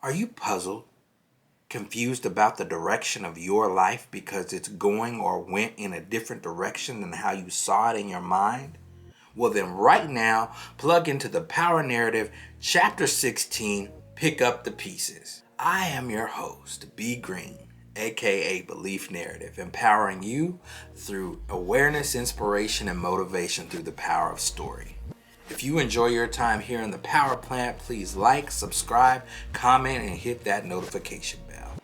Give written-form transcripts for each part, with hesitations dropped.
Are you puzzled, confused about the direction of your life because it's going or went in a different direction than how you saw it in your mind? Well, then right now, plug into the Power Narrative, Chapter 16, Pick Up the Pieces. I am your host, B. Green, aka Belief Narrative, empowering you through awareness, inspiration, and motivation through the power of story. If you enjoy your time here in the Power Plant, please like, subscribe, comment, and hit that notification bell.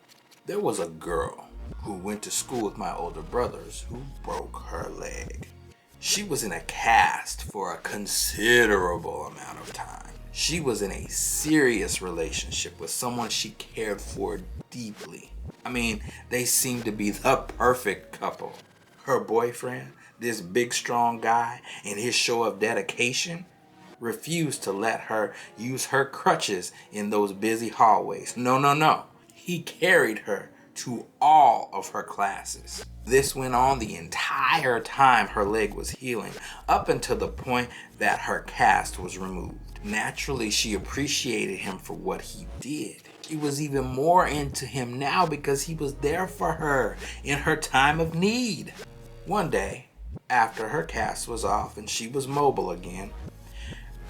There was a girl who went to school with my older brothers who broke her leg. She was in a cast for a considerable amount of time. She was in a serious relationship with someone she cared for deeply. They seemed to be the perfect couple. Her boyfriend, this big strong guy, in his show of dedication, refused to let her use her crutches in those busy hallways. No. He carried her to all of her classes. This went on the entire time her leg was healing, up until the point that her cast was removed. Naturally, she appreciated him for what he did. She was even more into him now because he was there for her in her time of need. One day, after her cast was off and she was mobile again,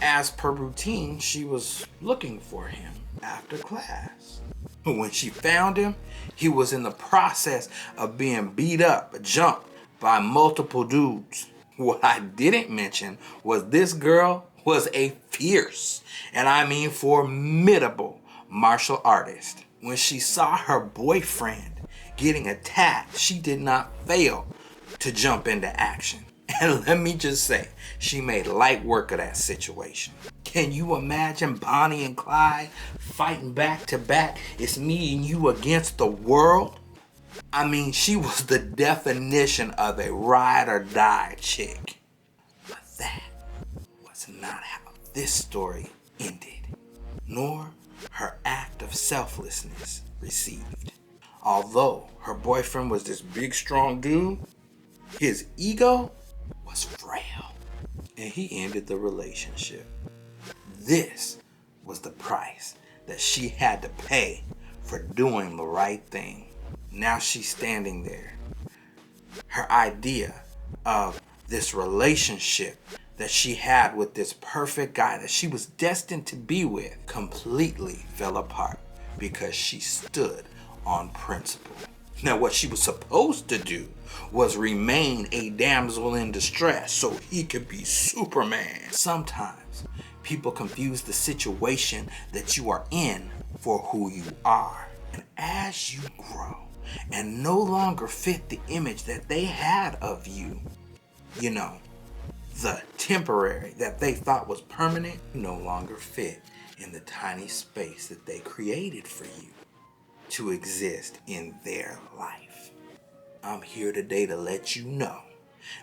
as per routine, she was looking for him after class. When she found him, he was in the process of being beat up, jumped by multiple dudes. What I didn't mention was this girl was a fierce, and I mean formidable, martial artist. When she saw her boyfriend getting attacked, she did not fail to jump into action. And let me just say, she made light work of that situation. Can you imagine Bonnie and Clyde fighting back to back? It's me and you against the world. She was the definition of a ride or die chick. But that was not how this story ended, nor her act of selflessness received. Although her boyfriend was this big strong dude, his ego was frail, and he ended the relationship. This was the price that she had to pay for doing the right thing. Now she's standing there. Her idea of this relationship that she had with this perfect guy that she was destined to be with completely fell apart because she stood on principle. Now, what she was supposed to do was remain a damsel in distress so he could be Superman. Sometimes people confuse the situation that you are in for who you are. And as you grow and no longer fit the image that they had of you, the temporary that they thought was permanent, no longer fit in the tiny space that they created for you to exist in their life. I'm here today to let you know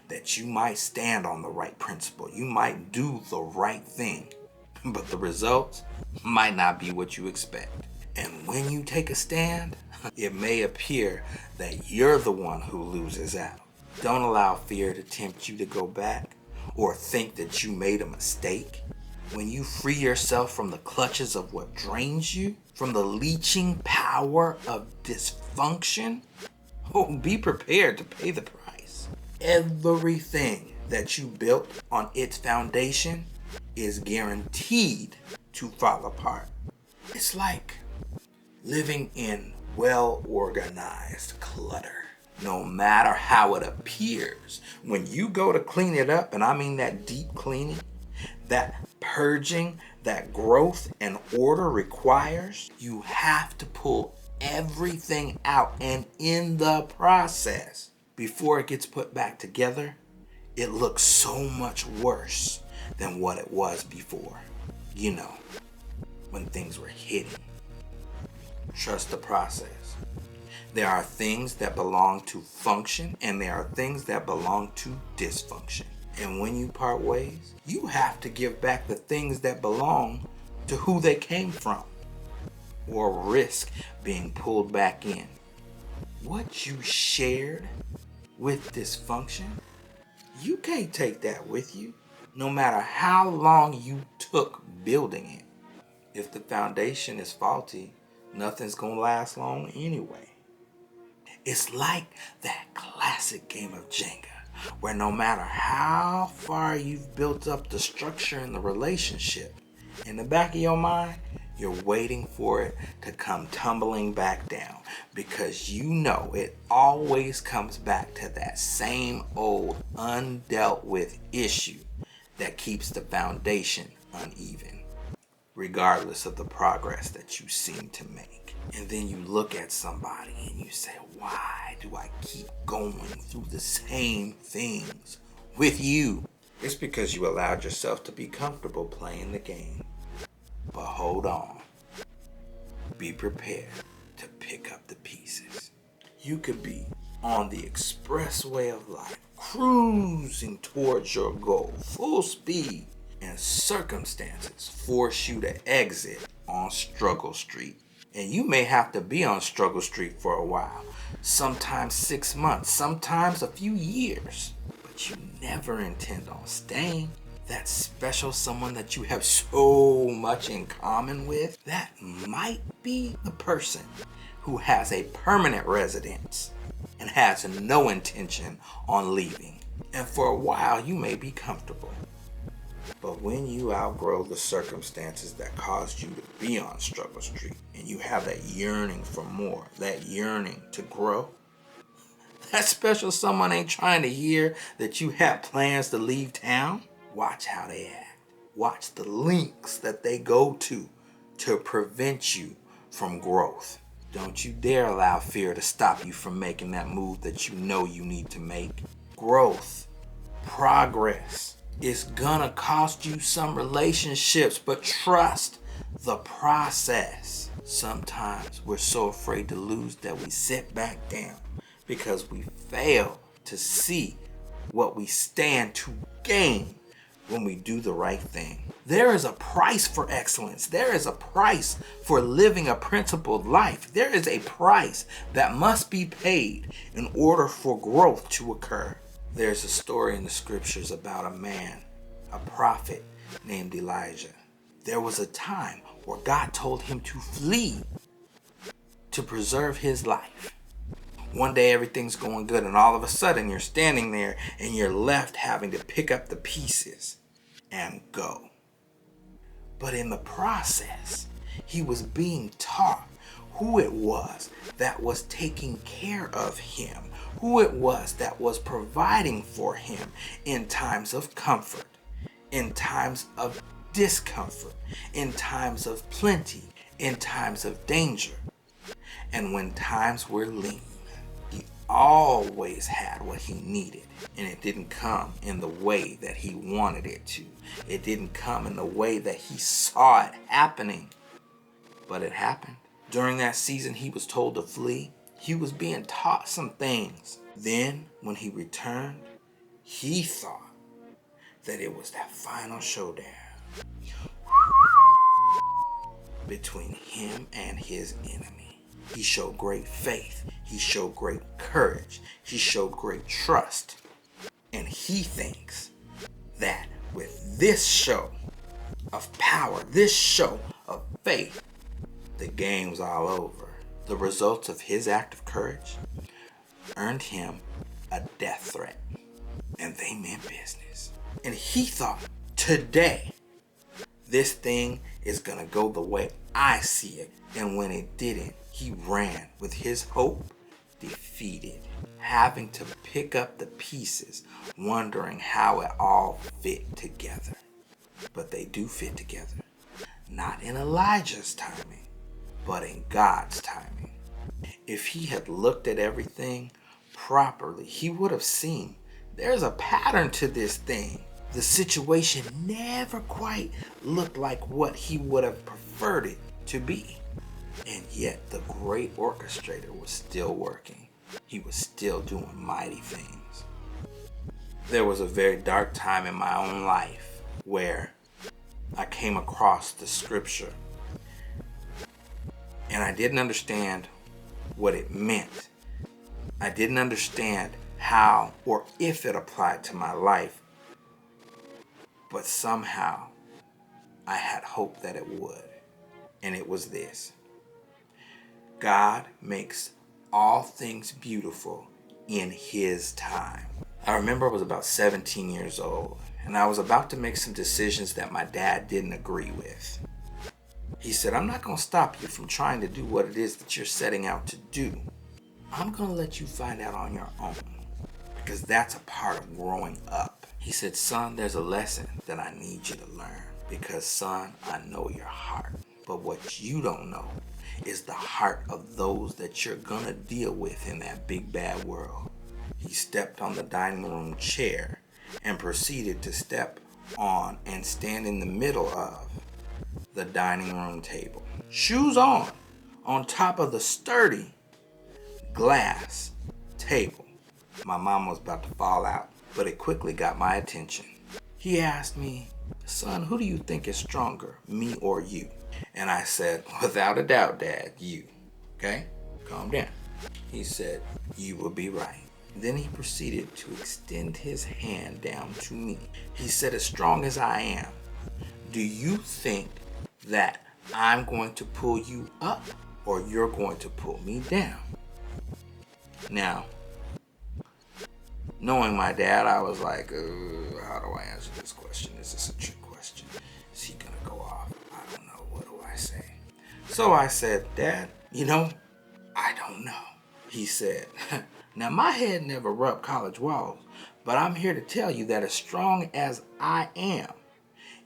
that you might stand on the right principle. You might do the right thing, but the results might not be what you expect. And when you take a stand, it may appear that you're the one who loses out. Don't allow fear to tempt you to go back or think that you made a mistake. When you free yourself from the clutches of what drains you, from the leeching power of dysfunction, be prepared to pay the price. Everything that you built on its foundation is guaranteed to fall apart. It's like living in well-organized clutter. No matter how it appears, when you go to clean it up, and I mean that deep cleaning, that purging, that growth and order requires, you have to pull everything out. And in the process, before it gets put back together, it looks so much worse than what it was before. When things were hidden. Trust the process. There are things that belong to function, and there are things that belong to dysfunction. And when you part ways, you have to give back the things that belong to who they came from, or risk being pulled back in. What you shared with dysfunction, you can't take that with you, no matter how long you took building it. If the foundation is faulty, Nothing's gonna last long anyway. It's like that classic game of Jenga, where no matter how far you've built up the structure in the relationship, in the back of your mind, you're waiting for it to come tumbling back down, because you know it always comes back to that same old undealt with issue that keeps the foundation uneven, regardless of the progress that you seem to make. And then you look at somebody and you say, why do I keep going through the same things with you? It's because you allowed yourself to be comfortable playing the game. But hold on. Be prepared to pick up the pieces. You could be on the expressway of life, cruising towards your goal, full speed, and circumstances force you to exit on Struggle Street. And you may have to be on Struggle Street for a while, sometimes 6 months, sometimes a few years, but you never intend on staying. That special someone that you have so much in common with, that might be the person who has a permanent residence and has no intention on leaving. And for a while you may be comfortable. But when you outgrow the circumstances that caused you to be on Struggle Street, and you have that yearning for more, that yearning to grow, that special someone ain't trying to hear that you have plans to leave town. Watch how they act. Watch the links that they go to prevent you from growth. Don't you dare allow fear to stop you from making that move that you know you need to make. Growth, progress. It's gonna cost you some relationships, but trust the process. Sometimes we're so afraid to lose that we sit back down because we fail to see what we stand to gain when we do the right thing. There is a price for excellence. There is a price for living a principled life. There is a price that must be paid in order for growth to occur. There's a story in the scriptures about a man, a prophet named Elijah. There was a time where God told him to flee to preserve his life. One day everything's going good, and all of a sudden you're standing there and you're left having to pick up the pieces and go. But in the process, he was being taught who it was that was taking care of him, who it was that was providing for him in times of comfort, in times of discomfort, in times of plenty, in times of danger. And when times were lean, he always had what he needed, and it didn't come in the way that he wanted it to. It didn't come in the way that he saw it happening, but it happened. During that season he was told to flee. He was being taught some things. Then when he returned, he thought that it was that final showdown between him and his enemy. He showed great faith. He showed great courage. He showed great trust. And he thinks that with this show of power, this show of faith, the game's all over. The results of his act of courage earned him a death threat. And they meant business. And he thought, today, this thing is gonna go the way I see it. And when it didn't, he ran with his hope defeated, having to pick up the pieces, wondering how it all fit together. But they do fit together. Not in Elijah's timing, but in God's timing. If he had looked at everything properly, he would have seen there's a pattern to this thing. The situation never quite looked like what he would have preferred it to be. And yet the great orchestrator was still working. He was still doing mighty things. There was a very dark time in my own life where I came across the scripture and I didn't understand what it meant. I didn't understand how or if it applied to my life, but somehow I had hope that it would. And it was this: God makes all things beautiful in His time. I remember I was about 17 years old, and I was about to make some decisions that my dad didn't agree with. He said, I'm not going to stop you from trying to do what it is that you're setting out to do. I'm going to let you find out on your own, because that's a part of growing up. He said, son, there's a lesson that I need you to learn, because son, I know your heart. But what you don't know is the heart of those that you're going to deal with in that big bad world. He stepped on the dining room chair and proceeded to step on and stand in the middle of the dining room table. Shoes on top of the sturdy glass table. My mom was about to fall out, but it quickly got my attention. He asked me, son, who do you think is stronger, me or you? And I said, without a doubt, Dad, you. Okay? Calm down. He said, you will be right. Then he proceeded to extend his hand down to me. He said, as strong as I am, do you think that I'm going to pull you up or you're going to pull me down? Now, knowing my dad, I was like, how do I answer this question? Is this a trick question? Is he going to go off? I don't know. What do I say? So I said, Dad, I don't know. He said, now my head never rubbed college walls, but I'm here to tell you that as strong as I am,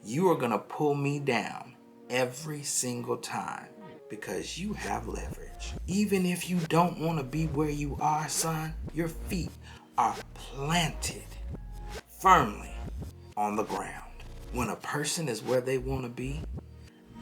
you are going to pull me down every single time because you have leverage. Even if you don't want to be where you are, son, your feet are planted firmly on the ground. When a person is where they want to be,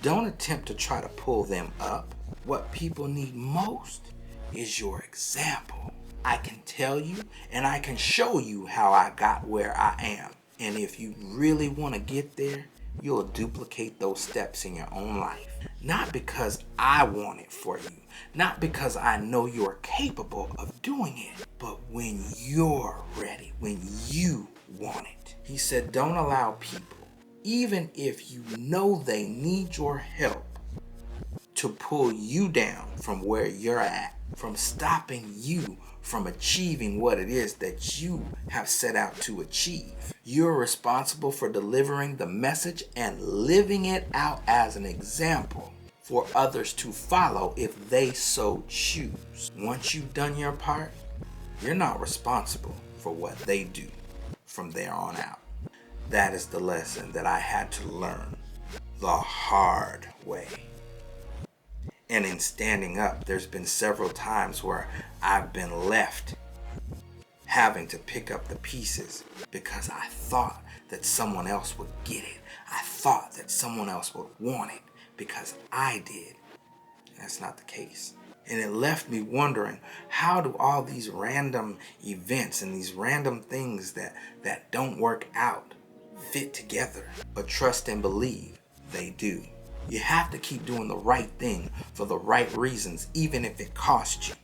don't attempt to try to pull them up. What people need most is your example. I can tell you and I can show you how I got where I am. And if you really want to get there, you'll duplicate those steps in your own life. Not because I want it for you, not because I know you're capable of doing it, but when you're ready, when you want it. He said, don't allow people, even if you know they need your help, to pull you down from where you're at, from stopping you from achieving what it is that you have set out to achieve. You're responsible for delivering the message and living it out as an example for others to follow if they so choose. Once you've done your part, you're not responsible for what they do from there on out. That is the lesson that I had to learn the hard way. And in standing up, there's been several times where I've been left having to pick up the pieces because I thought that someone else would get it. I thought that someone else would want it because I did. That's not the case. And it left me wondering, how do all these random events and these random things that don't work out fit together? But trust and believe they do. You have to keep doing the right thing for the right reasons, even if it costs you.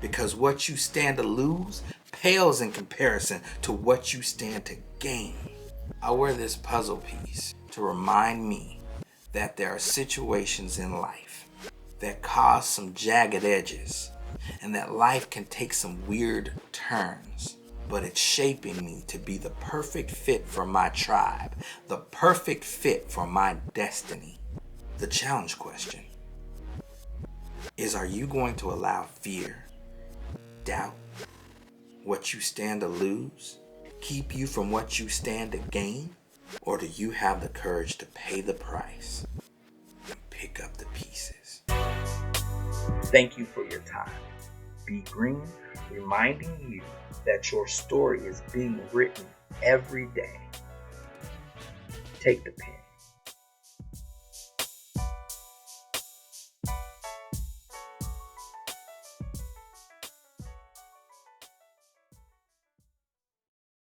Because what you stand to lose pales in comparison to what you stand to gain. I wear this puzzle piece to remind me that there are situations in life that cause some jagged edges and that life can take some weird turns. But it's shaping me to be the perfect fit for my tribe, the perfect fit for my destiny. The challenge question is, are you going to allow fear, doubt, what you stand to lose, keep you from what you stand to gain? Or do you have the courage to pay the price and pick up the pieces? Thank you for your time. Be Green, reminding you that your story is being written every day. Take the pen.